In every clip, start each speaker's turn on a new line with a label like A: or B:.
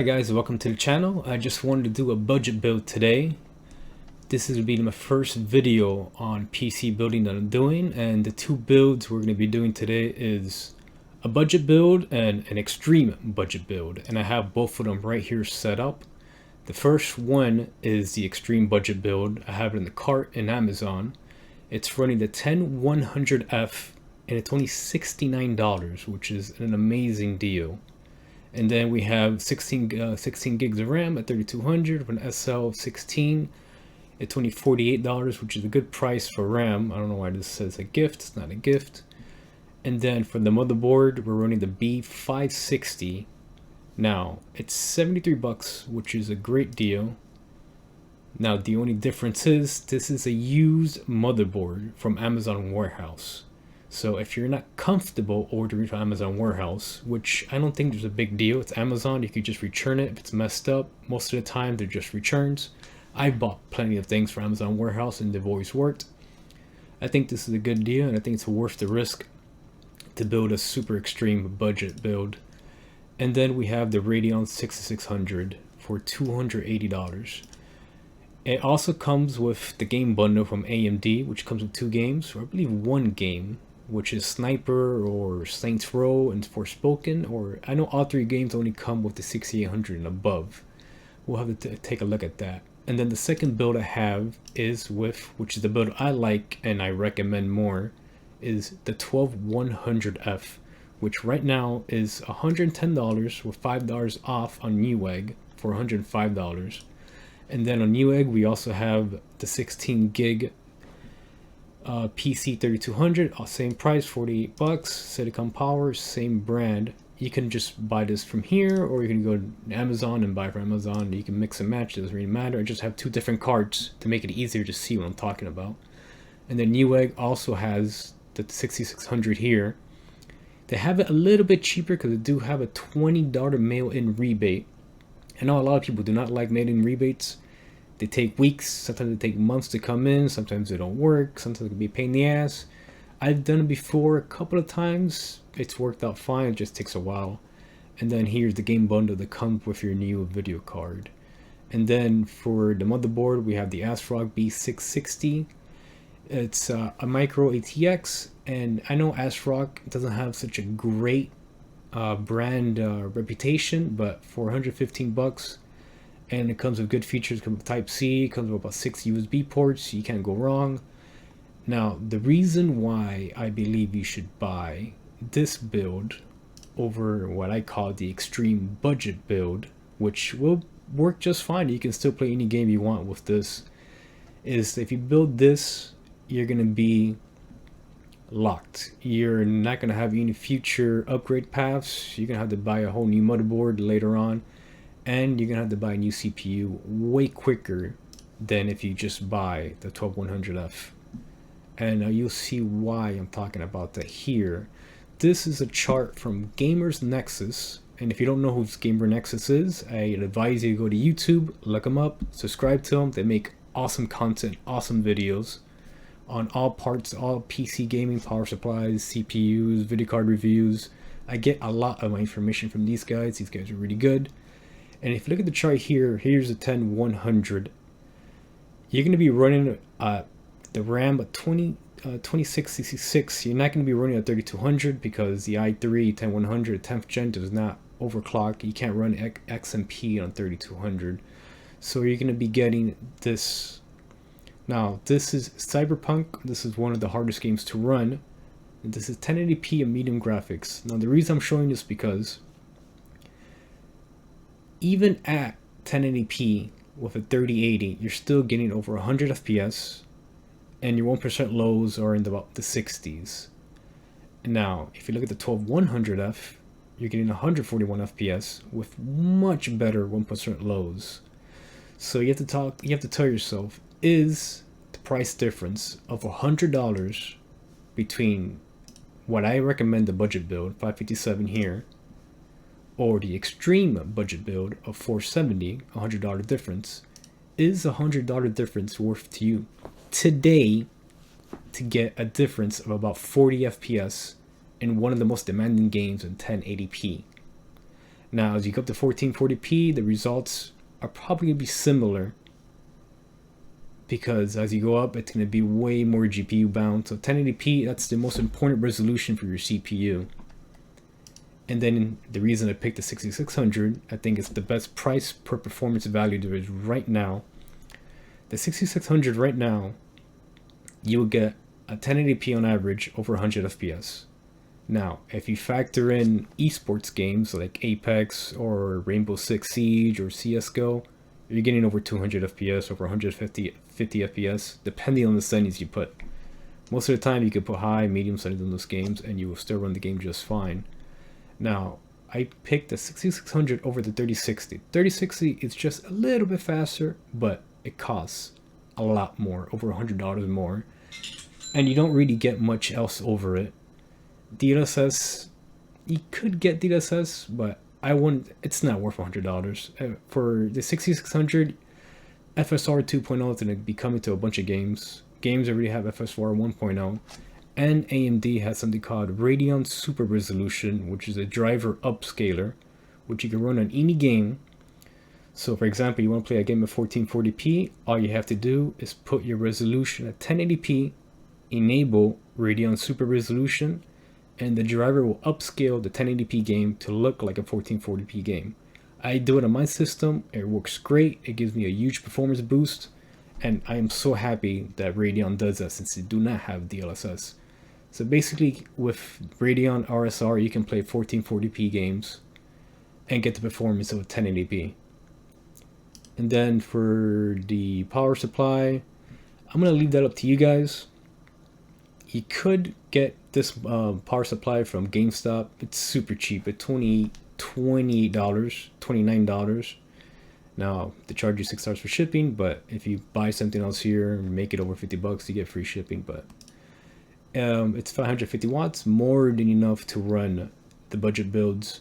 A: Hi guys, welcome to the channel. I just wanted to do a budget build today. This is going to be my first video on PC building that I'm doing, and the two builds we're going to be doing today is a budget build and an extreme budget build, and I have both of them right here set up. The first one is the extreme budget build. I have it in the cart in Amazon. It's running the 10100F and it's only $69, which is an amazing deal. And then we have 16 gigs of RAM at 3200 with an SL of 16 at $48, which is a good price for RAM. I don't know why this says a gift. It's not a gift. And then for the motherboard, we're running the B560. Now it's 73 bucks, which is a great deal. Now the only difference is this is a used motherboard from Amazon warehouse. So if you're not comfortable ordering from Amazon warehouse, which I don't think there's a big deal, it's Amazon, you could just return it if it's messed up. Most of the time they're just returns. I've bought plenty of things from Amazon warehouse and they've always worked. I think this is a good deal, and I think it's worth the risk to build a super extreme budget build. And then we have the Radeon 6600 for $280. It also comes with the game bundle from AMD, which comes with 2 games, or I believe 1 game, which is Sniper or Saints Row and Forspoken, or I know all 3 games only come with the 6800 and above. We'll have to take a look at that. And then the second build I have is with, which is the build I like and I recommend more, is the 12100F, which right now is $110 with $5 off on Newegg for $105. And then on Newegg we also have the 16 gig PC 3200, same price, 48 bucks, Silicon Power, same brand. You can just buy this from here, or you can go to Amazon and buy from Amazon. You can mix and match, it doesn't really matter. I just have 2 different cards to make it easier to see what I'm talking about. And then Newegg also has the 6600 here. They have it a little bit cheaper because they do have a $20 mail-in rebate. I know a lot of people do not like mail-in rebates. They take weeks, sometimes they take months to come in, sometimes they don't work, sometimes it can be a pain in the ass. I've done it before a couple of times. It's worked out fine, it just takes a while. And then here's the game bundle that comes with your new video card. And then for the motherboard, we have the ASRock B660. It's a micro ATX, and I know ASRock doesn't have such a great brand reputation, but for 115 bucks, and it comes with good features, comes with Type-C, comes with about 6 USB ports, you can't go wrong. Now, the reason why I believe you should buy this build over what I call the extreme budget build, which will work just fine, you can still play any game you want with this, is if you build this, you're going to be locked. You're not going to have any future upgrade paths. You're going to have to buy a whole new motherboard later on, and you're gonna have to buy a new CPU way quicker than if you just buy the 12100F. And you'll see why I'm talking about that here. This is a chart from Gamers Nexus, and if you don't know who Gamer Nexus is, I advise you to go to YouTube, look them up, subscribe to them. They make awesome content, awesome videos on all parts, all PC gaming, power supplies, CPUs, video card reviews. I get a lot of my information from these guys. These guys are really good. And if you look at the chart here, here's the 10100. You're going to be running the RAM at 2666. You're not going to be running at 3200 because the i3 10100 10th gen does not overclock. You can't run XMP on 3200. So you're going to be getting this. Now, this is Cyberpunk. This is one of the hardest games to run. This is 1080p and medium graphics. Now, the reason I'm showing this because even at 1080p with a 3080, you're still getting over 100 FPS, and your 1% lows are in about the 60s. Now, if you look at the 12100F, you're getting 141 FPS with much better 1% lows. So you have to tell yourself, is the price difference of $100 between what I recommend the budget build, 557 here, or the extreme budget build of 470, $100 difference, is $100 difference worth to you today to get a difference of about 40 FPS in one of the most demanding games in 1080p? Now, as you go up to 1440p, the results are probably going to be similar, because as you go up, it's going to be way more GPU bound. So 1080p, that's the most important resolution for your CPU. And then the reason I picked the 6600, I think it's the best price per performance value there is right now. The 6600 right now, you'll get a 1080p on average over 100 FPS. Now, if you factor in esports games like Apex or Rainbow Six Siege or CSGO, you're getting over 200 FPS, over 150 FPS, depending on the settings you put. Most of the time, you can put high, medium settings on those games, and you will still run the game just fine. Now, I picked the 6600 over the 3060. 3060 is just a little bit faster, but it costs a lot more, over $100 more, and you don't really get much else over it. DLSS, you could get DLSS, but I wouldn't. It's not worth $100. For the 6600, FSR 2.0 is going to be coming to a bunch of games. Games already have FSR 1.0, and AMD has something called Radeon Super Resolution, which is a driver upscaler, which you can run on any game. So for example, you want to play a game at 1440p, all you have to do is put your resolution at 1080p, enable Radeon Super Resolution, and the driver will upscale the 1080p game to look like a 1440p game. I do it on my system, it works great, it gives me a huge performance boost, and I am so happy that Radeon does that since they do not have DLSS. So basically with Radeon RSR, you can play 1440p games and get the performance of a 1080p. And then for the power supply, I'm going to leave that up to you guys. You could get this power supply from GameStop. It's super cheap at $28, $29. Now, they charge you $6 for shipping, but if you buy something else here and make it over $50, you get free shipping. But it's 550 watts, more than enough to run the budget builds.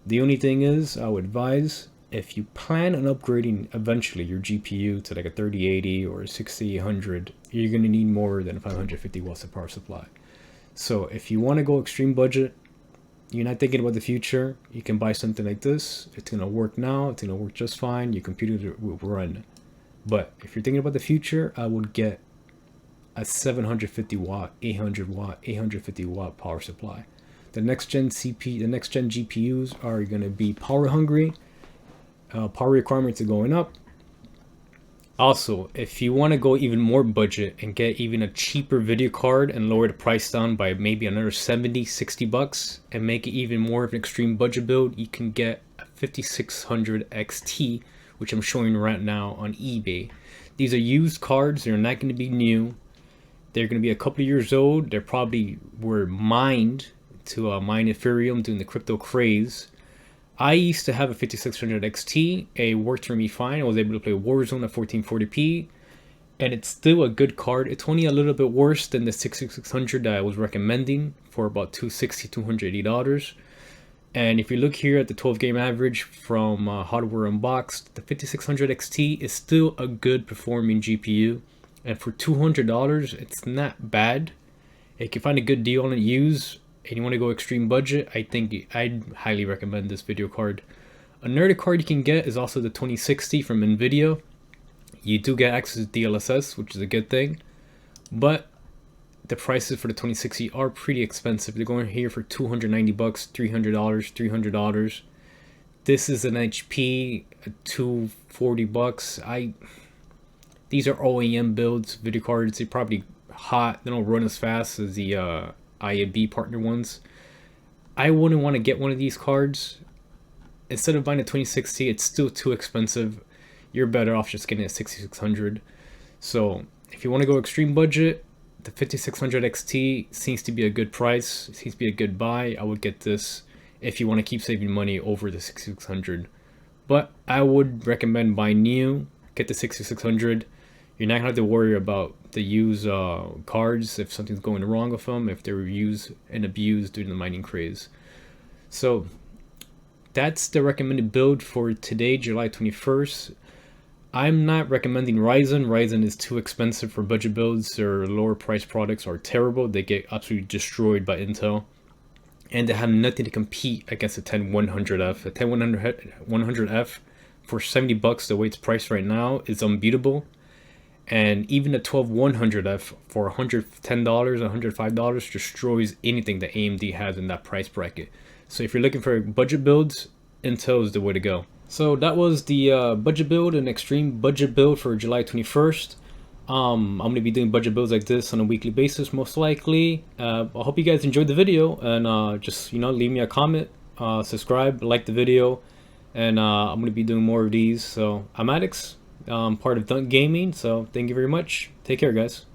A: The only thing is, I would advise, if you plan on upgrading eventually your GPU to like a 3080 or a 6800, you're going to need more than 550 watts of power supply. So if you want to go extreme budget, you're not thinking about the future, you can buy something like this. It's going to work now, it's going to work just fine, your computer will run. But if you're thinking about the future, I would get a 750 watt, 800 watt, 850 watt power supply. The next gen GPUs are going to be power hungry. Power requirements are going up. Also, if you want to go even more budget and get even a cheaper video card and lower the price down by maybe another 70-60 bucks and make it even more of an extreme budget build, you can get a 5600 XT, which I'm showing right now on eBay. These are used cards, they're not going to be new. They're going to be a couple of years old. They probably were mined to mine Ethereum during the crypto craze. I used to have a 5600 XT. It worked for me fine. I was able to play Warzone at 1440p, and it's still a good card. It's only a little bit worse than the 6600 that I was recommending for about $260, $280. And if you look here at the 12 game average from Hardware Unboxed, the 5600 XT is still a good performing GPU, and for $200, it's not bad. If you find a good deal on it used, and you want to go extreme budget, I think I'd highly recommend this video card. Another card you can get is also the 2060 from NVIDIA. You do get access to DLSS, which is a good thing, but the prices for the 2060 are pretty expensive. They're going here for $290, $300. This is an HP at $240. These are OEM builds, video cards. They're probably hot. They don't run as fast as the IAB partner ones. I wouldn't want to get one of these cards. Instead of buying a 2060, it's still too expensive. You're better off just getting a 6600. So if you want to go extreme budget, the 5600 XT seems to be a good price. It seems to be a good buy. I would get this if you want to keep saving money over the 6600. But I would recommend buying new. Get the 6600. You're not going to have to worry about the used cards if something's going wrong with them, if they were used and abused during the mining craze. So that's the recommended build for today, July 21st. I'm not recommending Ryzen. Ryzen is too expensive for budget builds. Their lower price products are terrible. They get absolutely destroyed by Intel. and they have nothing to compete against the 10100F. The 10100F for 70 bucks, the way it's priced right now, is unbeatable. And even the 12100F for $110, $105 destroys anything that AMD has in that price bracket. So if you're looking for budget builds, Intel is the way to go. So that was the budget build, an extreme budget build for July 21st. I'm going to be doing budget builds like this on a weekly basis, most likely. I hope you guys enjoyed the video, and just, leave me a comment, subscribe, like the video, and I'm going to be doing more of these. So I'm Addicts, part of Dunk Gaming, so thank you very much. Take care, guys.